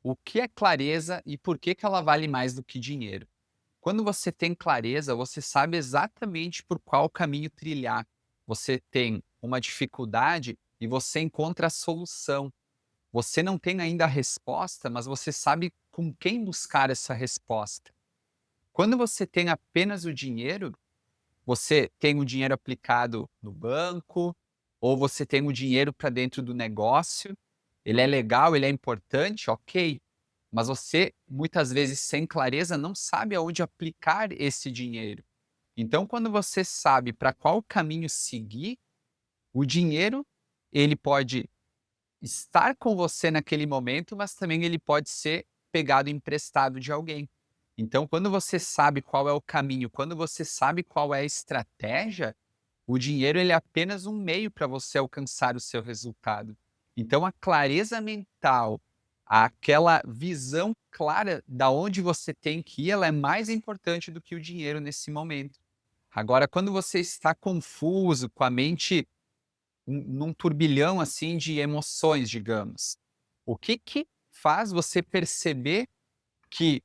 O que é clareza e por que que ela vale mais do que dinheiro? Quando você tem clareza, você sabe exatamente por qual caminho trilhar. Você tem uma dificuldade e você encontra a solução. Você não tem ainda a resposta, mas você sabe com quem buscar essa resposta. Quando você tem apenas o dinheiro, você tem o dinheiro aplicado no banco, ou você tem o dinheiro para dentro do negócio. Ele é legal, ele é importante, ok. Mas você, muitas vezes, sem clareza, não sabe aonde aplicar esse dinheiro. Então, quando você sabe para qual caminho seguir, o dinheiro, ele pode estar com você naquele momento, mas também ele pode ser pegado emprestado de alguém. Então, quando você sabe qual é o caminho, quando você sabe qual é a estratégia, o dinheiro ele é apenas um meio para você alcançar o seu resultado. Então, a clareza mental, aquela visão clara da onde você tem que ir, ela é mais importante do que o dinheiro nesse momento. Agora, quando você está confuso, com a mente num turbilhão assim de emoções, digamos, o que que faz você perceber que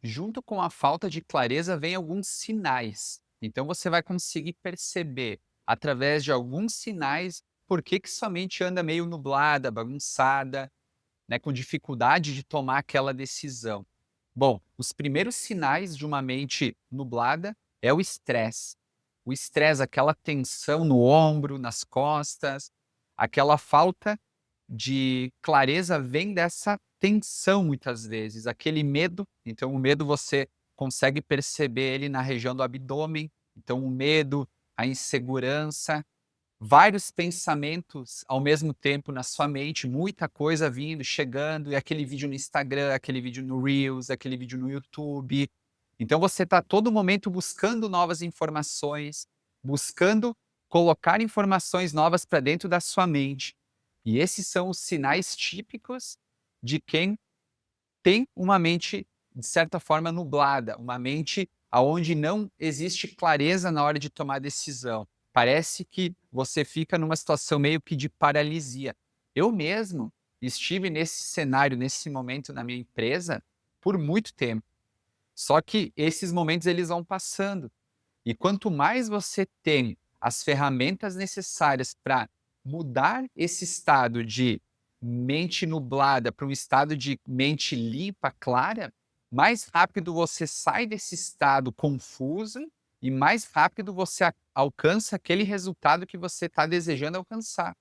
junto com a falta de clareza vem alguns sinais. Então você vai conseguir perceber, através de alguns sinais, por que que sua mente anda meio nublada, bagunçada, né, com dificuldade de tomar aquela decisão. Bom, os primeiros sinais de uma mente nublada é o estresse. O estresse, aquela tensão no ombro, nas costas, aquela falta de clareza vem dessa tensão muitas vezes, aquele medo. Então o medo você consegue perceber ele na região do abdômen, então o medo, a insegurança, vários pensamentos ao mesmo tempo na sua mente, muita coisa vindo, chegando, e aquele vídeo no Instagram, aquele vídeo no Reels, aquele vídeo no YouTube. Então você está todo momento buscando novas informações, buscando colocar informações novas para dentro da sua mente. E esses são os sinais típicos de quem tem uma mente, de certa forma, nublada, uma mente aonde não existe clareza na hora de tomar decisão. Parece que você fica numa situação meio que de paralisia. Eu mesmo estive nesse cenário, nesse momento na minha empresa por muito tempo. Só que esses momentos eles vão passando. E quanto mais você tem as ferramentas necessárias para mudar esse estado de mente nublada para um estado de mente limpa, clara, mais rápido você sai desse estado confuso e mais rápido você alcança aquele resultado que você está desejando alcançar.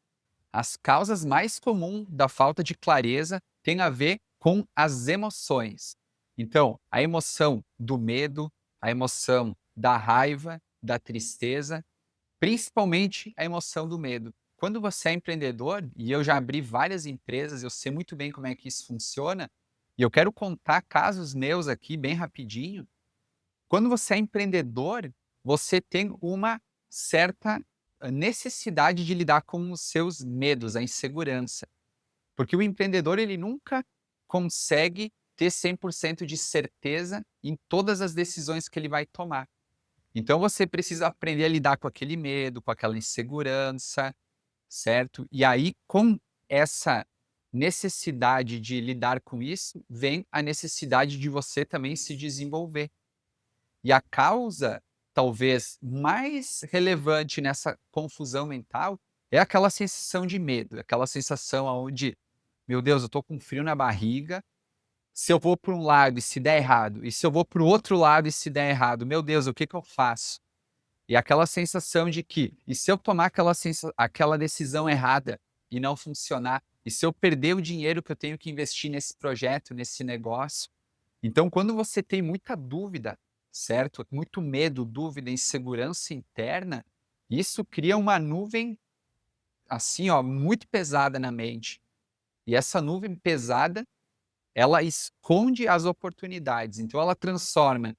As causas mais comuns da falta de clareza têm a ver com as emoções. Então, a emoção do medo, a emoção da raiva, da tristeza, principalmente a emoção do medo. Quando você é empreendedor, e eu já abri várias empresas, eu sei muito bem como é que isso funciona, e eu quero contar casos meus aqui bem rapidinho. Quando você é empreendedor, você tem uma certa necessidade de lidar com os seus medos, a insegurança. Porque o empreendedor ele nunca consegue ter 100% de certeza em todas as decisões que ele vai tomar. Então você precisa aprender a lidar com aquele medo, com aquela insegurança, certo? E aí, com essa necessidade de lidar com isso, vem a necessidade de você também se desenvolver. E a causa, talvez mais relevante nessa confusão mental, é aquela sensação de medo, aquela sensação aonde, meu Deus, eu estou com frio na barriga, se eu vou para um lado e se der errado, e se eu vou para o outro lado e se der errado, meu Deus, o que que eu faço? E aquela sensação de que, e se eu tomar aquela decisão errada e não funcionar? E se eu perder o dinheiro que eu tenho que investir nesse projeto, nesse negócio? Então, quando você tem muita dúvida, certo? Muito medo, dúvida, insegurança interna, isso cria uma nuvem, assim, ó, muito pesada na mente. E essa nuvem pesada, ela esconde as oportunidades. Então, ela transforma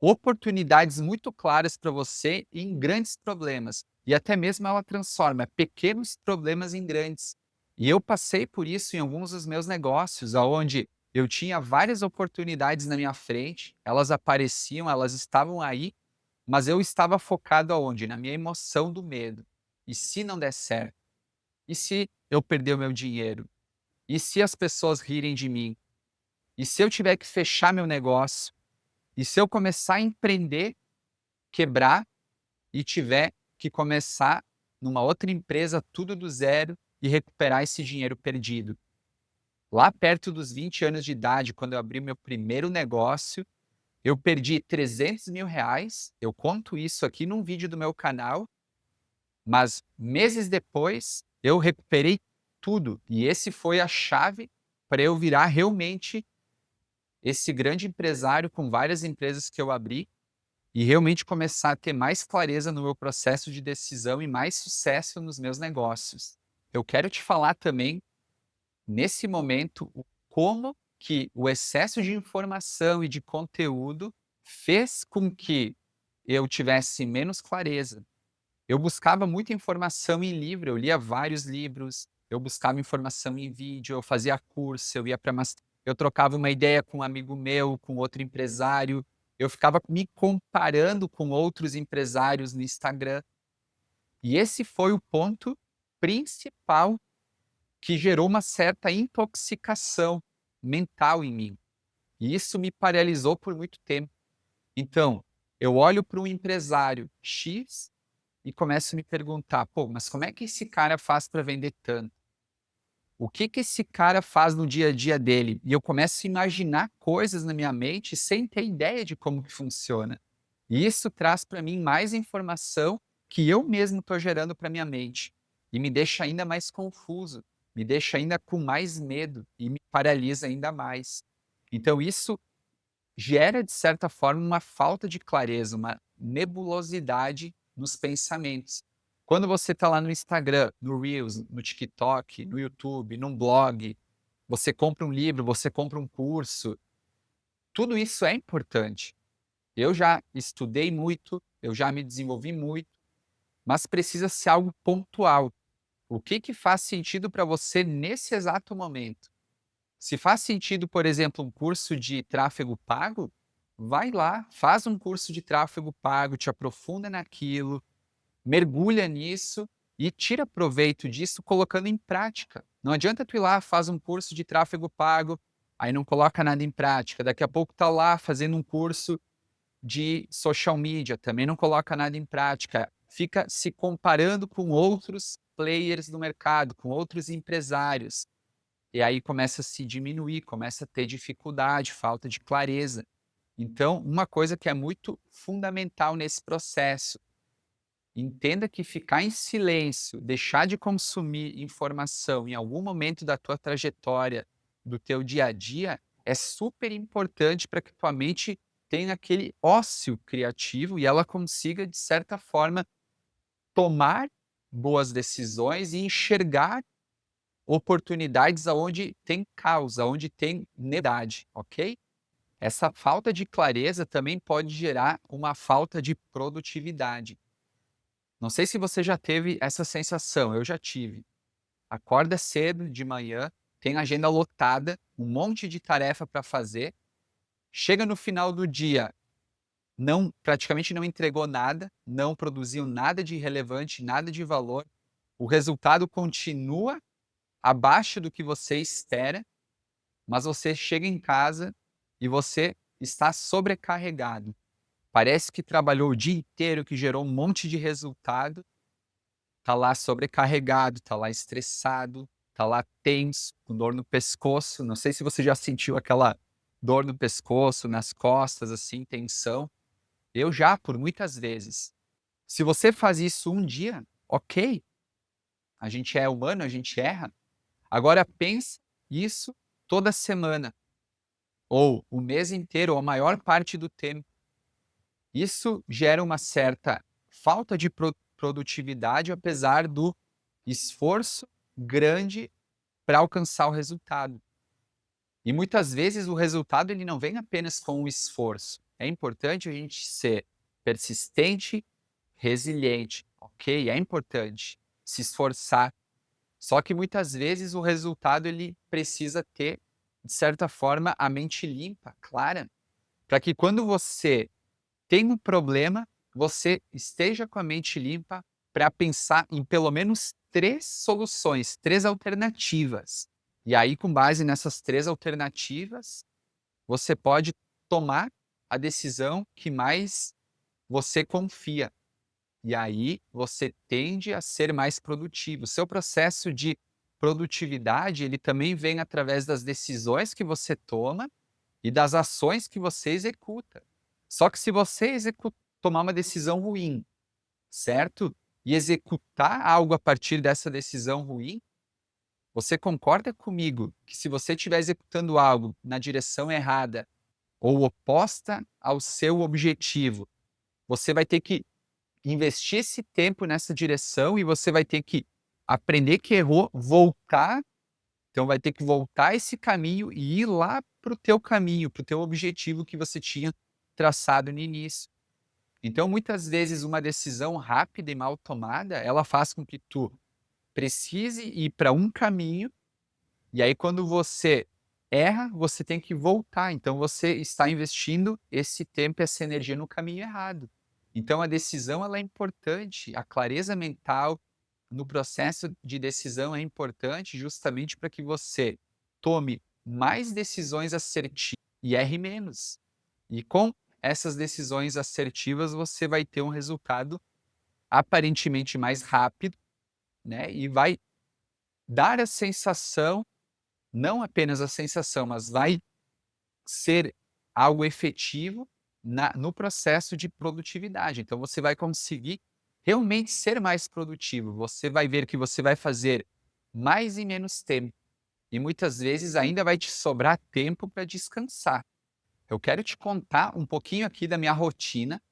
oportunidades muito claras para você em grandes problemas. E até mesmo ela transforma pequenos problemas em grandes. E eu passei por isso em alguns dos meus negócios, aonde eu tinha várias oportunidades na minha frente, elas apareciam, elas estavam aí, mas eu estava focado aonde? Na minha emoção do medo. E se não der certo? E se eu perder o meu dinheiro? E se as pessoas rirem de mim? E se eu tiver que fechar meu negócio? E se eu começar a empreender, quebrar e tiver que começar numa outra empresa tudo do zero e recuperar esse dinheiro perdido? Lá perto dos 20 anos de idade, quando eu abri meu primeiro negócio, eu perdi R$ 300.000. Eu conto isso aqui num vídeo do meu canal, mas meses depois eu recuperei tudo. E esse foi a chave para eu virar realmente esse grande empresário com várias empresas que eu abri e realmente começar a ter mais clareza no meu processo de decisão e mais sucesso nos meus negócios. Eu quero te falar também, nesse momento, o como que o excesso de informação e de conteúdo fez com que eu tivesse menos clareza. Eu buscava muita informação em livro, eu lia vários livros, eu buscava informação em vídeo, eu fazia curso, eu ia para eu trocava uma ideia com um amigo meu, com outro empresário, eu ficava me comparando com outros empresários no Instagram. E esse foi o ponto principal que gerou uma certa intoxicação mental em mim. E isso me paralisou por muito tempo. Então, eu olho para um empresário X e começo a me perguntar: "Pô, mas como é que esse cara faz para vender tanto? O que que esse cara faz no dia a dia dele?" E eu começo a imaginar coisas na minha mente sem ter ideia de como que funciona. E isso traz para mim mais informação que eu mesmo estou gerando para minha mente. E me deixa ainda mais confuso, me deixa ainda com mais medo e me paralisa ainda mais. Então isso gera, de certa forma, uma falta de clareza, uma nebulosidade nos pensamentos. Quando você está lá no Instagram, no Reels, no TikTok, no YouTube, num blog, você compra um livro, você compra um curso, tudo isso é importante. Eu já estudei muito, eu já me desenvolvi muito, mas precisa ser algo pontual. O que que faz sentido para você nesse exato momento? Se faz sentido, por exemplo, um curso de tráfego pago, vai lá, faz um curso de tráfego pago, te aprofunda naquilo, mergulha nisso e tira proveito disso colocando em prática. Não adianta tu ir lá, faz um curso de tráfego pago, aí não coloca nada em prática. Daqui a pouco tá lá fazendo um curso de social media, também não coloca nada em prática. Fica se comparando com outros players do mercado, com outros empresários. E aí começa a se diminuir, começa a ter dificuldade, falta de clareza. Então, uma coisa que é muito fundamental nesse processo, entenda que ficar em silêncio, deixar de consumir informação em algum momento da tua trajetória, do teu dia a dia, é super importante para que tua mente tenha aquele ócio criativo e ela consiga, de certa forma, tomar boas decisões e enxergar oportunidades aonde tem causa, onde tem necessidade, ok? Essa falta de clareza também pode gerar uma falta de produtividade. Não sei se você já teve essa sensação, eu já tive. Acorda cedo de manhã, tem a agenda lotada, um monte de tarefa para fazer, chega no final do dia, não praticamente não entregou nada, não produziu nada de relevante, nada de valor, o resultado continua abaixo do que você espera, mas você chega em casa e você está sobrecarregado. Parece que trabalhou o dia inteiro, que gerou um monte de resultado, tá lá sobrecarregado, tá lá estressado, tá lá tenso, com dor no pescoço. Não sei se você já sentiu aquela dor no pescoço, nas costas, assim, tensão. Eu já, por muitas vezes. Se você faz isso um dia, ok, a gente é humano, a gente erra. Agora pensa isso toda semana, ou o mês inteiro, ou a maior parte do tempo. Isso gera uma certa falta de produtividade, apesar do esforço grande para alcançar o resultado. E muitas vezes o resultado ele não vem apenas com o esforço. É importante a gente ser persistente, resiliente, ok? É importante se esforçar. Só que muitas vezes o resultado ele precisa ter, de certa forma, a mente limpa, clara, para que quando você tem um problema, você esteja com a mente limpa para pensar em pelo menos 3 soluções, 3 alternativas. E aí, com base nessas 3 alternativas, você pode tomar a decisão que mais você confia. E aí você tende a ser mais produtivo. Seu processo de produtividade, ele também vem através das decisões que você toma e das ações que você executa. Só que se você tomar uma decisão ruim, certo? E executar algo a partir dessa decisão ruim, você concorda comigo que se você estiver executando algo na direção errada ou oposta ao seu objetivo, você vai ter que investir esse tempo nessa direção e você vai ter que aprender que errou, voltar, então vai ter que voltar esse caminho e ir lá para o teu caminho, para o teu objetivo que você tinha traçado no início. Então, muitas vezes, uma decisão rápida e mal tomada, ela faz com que tu precise ir para um caminho, e aí quando você erra, você tem que voltar. Então, você está investindo esse tempo e essa energia no caminho errado. Então, a decisão ela é importante, a clareza mental no processo de decisão é importante justamente para que você tome mais decisões assertivas e erre menos. E com essas decisões assertivas, você vai ter um resultado aparentemente mais rápido, né? E vai dar a sensação, não apenas a sensação, mas vai ser algo efetivo no processo de produtividade. Então, você vai conseguir realmente ser mais produtivo. Você vai ver que você vai fazer mais em menos tempo. E muitas vezes ainda vai te sobrar tempo para descansar. Eu quero te contar um pouquinho aqui da minha rotina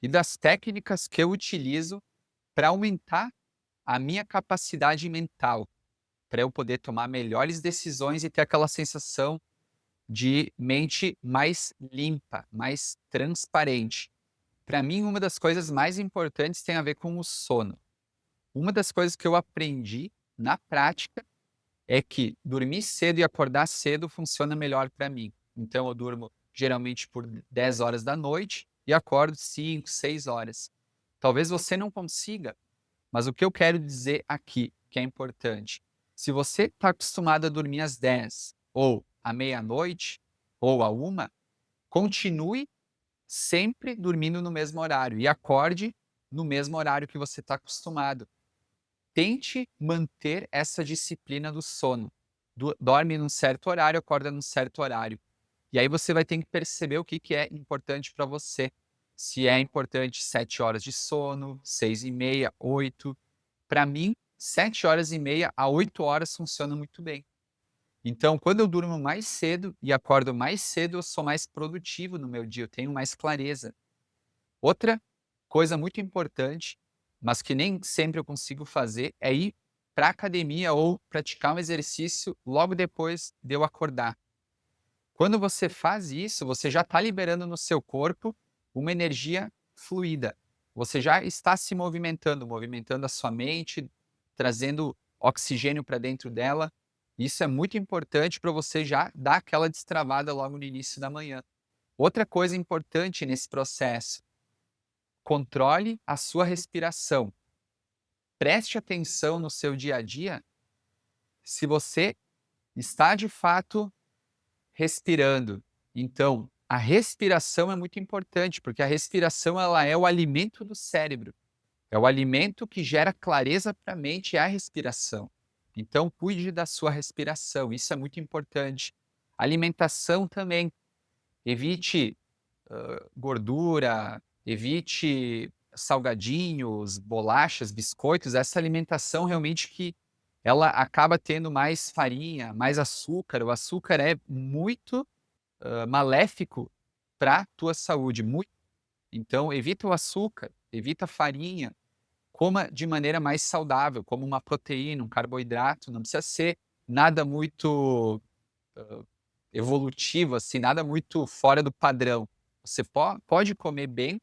e das técnicas que eu utilizo para aumentar a minha capacidade mental, para eu poder tomar melhores decisões e ter aquela sensação de mente mais limpa, mais transparente. Para mim, uma das coisas mais importantes tem a ver com o sono. Uma das coisas que eu aprendi na prática é que dormir cedo e acordar cedo funciona melhor para mim. Então eu durmo geralmente por 10 horas da noite e acordo 5, 6 horas. Talvez você não consiga, mas o que eu quero dizer aqui, que é importante, se você está acostumado a dormir às 10 ou à meia-noite ou à 1, continue sempre dormindo no mesmo horário e acorde no mesmo horário que você está acostumado. Tente manter essa disciplina do sono. Dorme num certo horário, acorda num certo horário. E aí você vai ter que perceber o que, que é importante para você. Se é importante 7 horas de sono, 6h30, 8. Para mim, 7h30 a 8 horas funciona muito bem. Então, quando eu durmo mais cedo e acordo mais cedo, eu sou mais produtivo no meu dia, eu tenho mais clareza. Outra coisa muito importante, mas que nem sempre eu consigo fazer, é ir para a academia ou praticar um exercício logo depois de eu acordar. Quando você faz isso, você já está liberando no seu corpo uma energia fluida. Você já está se movimentando, movimentando a sua mente, trazendo oxigênio para dentro dela. Isso é muito importante para você já dar aquela destravada logo no início da manhã. Outra coisa importante nesse processo: controle a sua respiração. Preste atenção no seu dia a dia se você está de fato respirando. Então, a respiração é muito importante, porque a respiração ela é o alimento do cérebro. É o alimento que gera clareza para a mente, é a respiração. Então, cuide da sua respiração, isso é muito importante. Alimentação também. Evite gordura, evite salgadinhos, bolachas, biscoitos, essa alimentação realmente que ela acaba tendo mais farinha, mais açúcar. O açúcar é muito maléfico para a tua saúde, muito. Então evita o açúcar, evita a farinha, coma de maneira mais saudável, como uma proteína, um carboidrato, não precisa ser nada muito evolutivo, assim, nada muito fora do padrão. Você pode comer bem,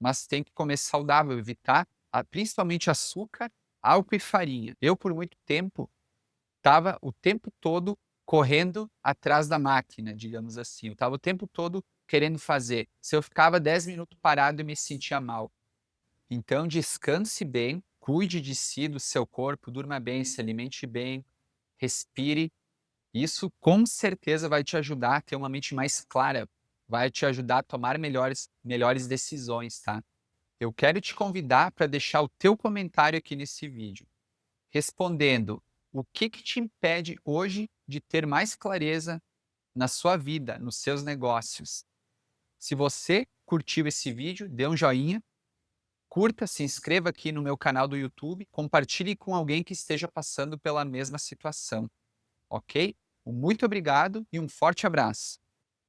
mas tem que comer saudável, evitar principalmente açúcar, álcool e farinha. Eu, por muito tempo, estava o tempo todo correndo atrás da máquina, digamos assim. Eu estava o tempo todo querendo fazer. Se eu ficava 10 minutos parado, eu me sentia mal. Então, descanse bem, cuide de si, do seu corpo, durma bem, se alimente bem, respire Isso com certeza vai te ajudar a ter uma mente mais clara, vai te ajudar a tomar melhores decisões, tá? Eu quero te convidar para deixar o teu comentário aqui nesse vídeo, respondendo o que te impede hoje de ter mais clareza na sua vida, nos seus negócios. Se você curtiu esse vídeo, dê um joinha, curta, se inscreva aqui no meu canal do YouTube, compartilhe com alguém que esteja passando pela mesma situação, ok? Muito obrigado e um forte abraço.